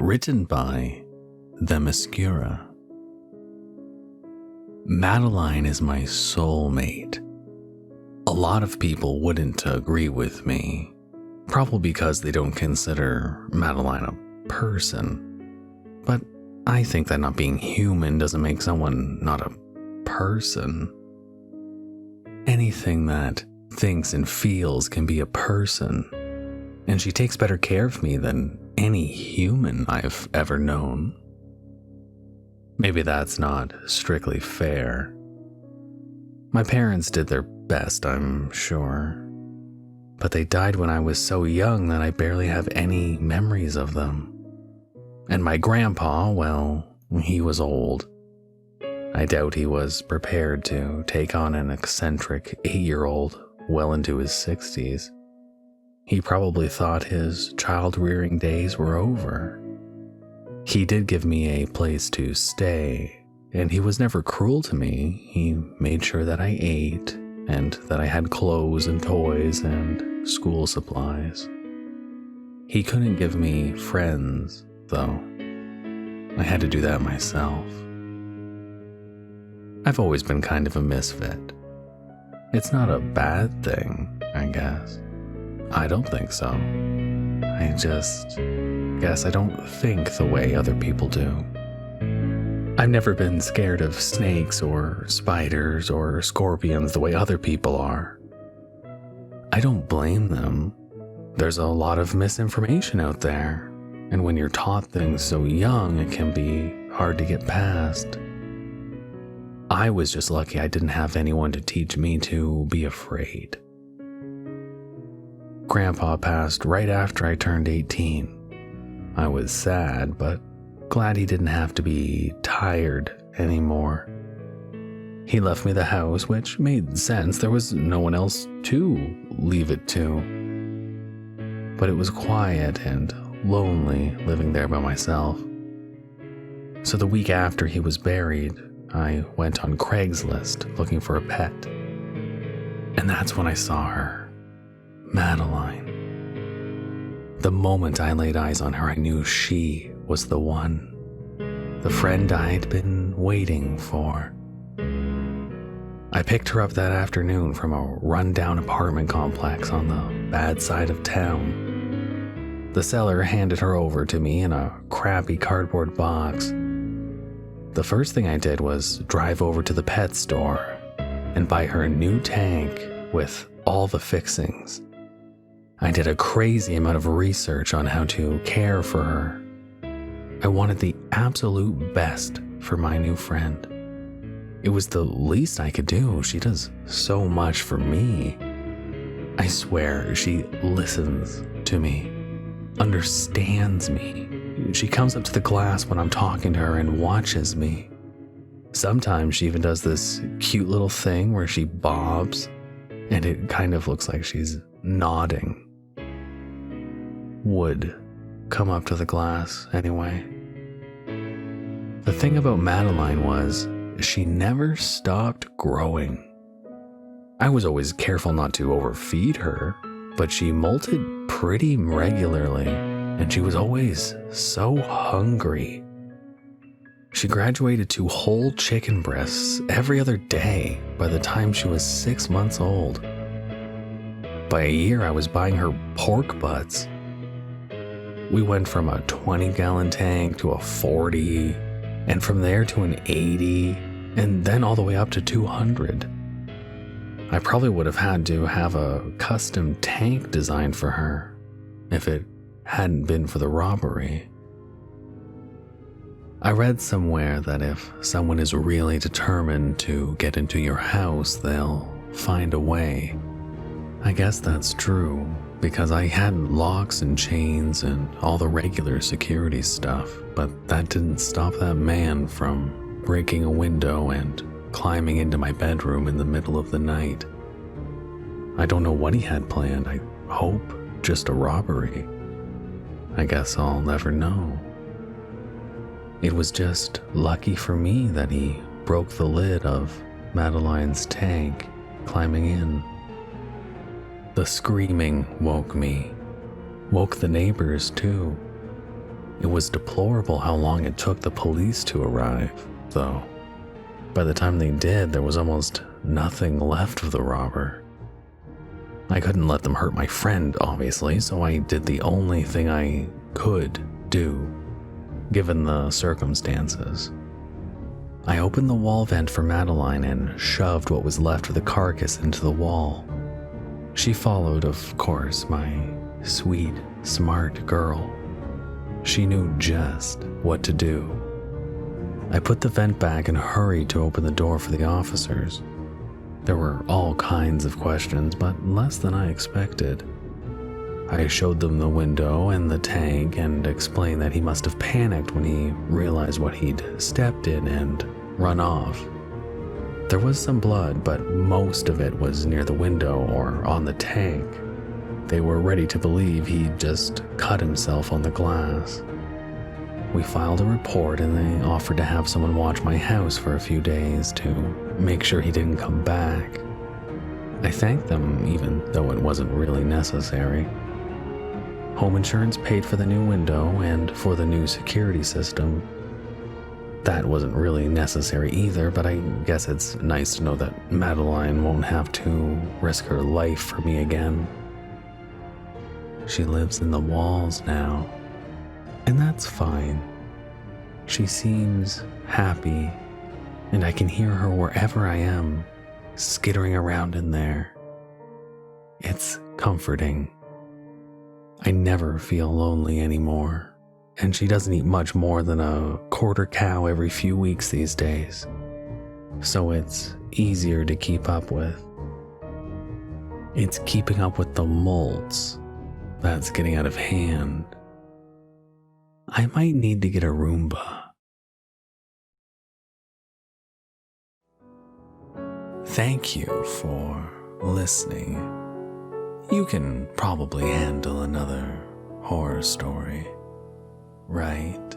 Written by Themascura. Madeline is my soulmate. A lot of people wouldn't agree with me, probably because they don't consider Madeline a person. But I think that not being human doesn't make someone not a person. Anything that thinks and feels can be a person, and she takes better care of me than any human I've ever known. Maybe that's not strictly fair. My parents did their best, I'm sure, but they died when I was so young that I barely have any memories of them. And my grandpa, well, he was old. I doubt he was prepared to take on an eccentric 8-year-old well into his 60s. He probably thought his child-rearing days were over. He did give me a place to stay, and he was never cruel to me. He made sure that I ate, and that I had clothes and toys and school supplies. He couldn't give me friends, though. I had to do that myself. I've always been kind of a misfit. It's not a bad thing, I guess. I don't think so. I just guess I don't think the way other people do. I've never been scared of snakes or spiders or scorpions the way other people are. I don't blame them. There's a lot of misinformation out there, and when you're taught things so young, it can be hard to get past. I was just lucky I didn't have anyone to teach me to be afraid. Grandpa passed right after I turned 18. I was sad, but glad he didn't have to be tired anymore. He left me the house, which made sense. There was no one else to leave it to. But it was quiet and lonely living there by myself. So the week after he was buried, I went on Craigslist looking for a pet. And that's when I saw her. Madeline. The moment I laid eyes on her, I knew she was the one. The friend I'd been waiting for. I picked her up that afternoon from a rundown apartment complex on the bad side of town. The seller handed her over to me in a crappy cardboard box. The first thing I did was drive over to the pet store and buy her a new tank with all the fixings. I did a crazy amount of research on how to care for her. I wanted the absolute best for my new friend. It was the least I could do. She does so much for me. I swear, she listens to me, understands me. She comes up to the glass when I'm talking to her and watches me. Sometimes she even does this cute little thing where she bobs, and it kind of looks like she's nodding. Would come up to the glass anyway. The thing about Madeline was she never stopped growing. I was always careful not to overfeed her, but she molted pretty regularly, and she was always so hungry. She graduated to whole chicken breasts every other day by the time she was 6 months old. By a year, I was buying her pork butts. We went from a 20-gallon tank to a 40, and from there to an 80, and then all the way up to 200. I probably would have had to have a custom tank designed for her if it hadn't been for the robbery. I read somewhere that if someone is really determined to get into your house, they'll find a way. I guess that's true, because I had locks and chains and all the regular security stuff, but that didn't stop that man from breaking a window and climbing into my bedroom in the middle of the night. I don't know what he had planned. I hope just a robbery. I guess I'll never know. It was just lucky for me that he broke the lid of Madeline's tank, climbing in. The screaming woke me, woke the neighbors too. It was deplorable how long it took the police to arrive, though. By the time they did, there was almost nothing left of the robber. I couldn't let them hurt my friend, obviously, so I did the only thing I could do, given the circumstances. I opened the wall vent for Madeline and shoved what was left of the carcass into the wall. She followed, of course, my sweet, smart girl. She knew just what to do. I put the vent back and hurried to open the door for the officers. There were all kinds of questions, but less than I expected. I showed them the window and the tank and explained that he must have panicked when he realized what he'd stepped in and run off. There was some blood, but most of it was near the window or on the tank. They were ready to believe he'd just cut himself on the glass. We filed a report and they offered to have someone watch my house for a few days to make sure he didn't come back. I thanked them even though it wasn't really necessary. Home insurance paid for the new window and for the new security system. That wasn't really necessary either, but I guess it's nice to know that Madeline won't have to risk her life for me again. She lives in the walls now, and that's fine. She seems happy, and I can hear her wherever I am, skittering around in there. It's comforting. I never feel lonely anymore, and she doesn't eat much more than a quarter cow every few weeks these days, so it's easier to keep up with. It's keeping up with the molds that's getting out of hand. I might need to get a Roomba. Thank you for listening. You can probably handle another horror story, right?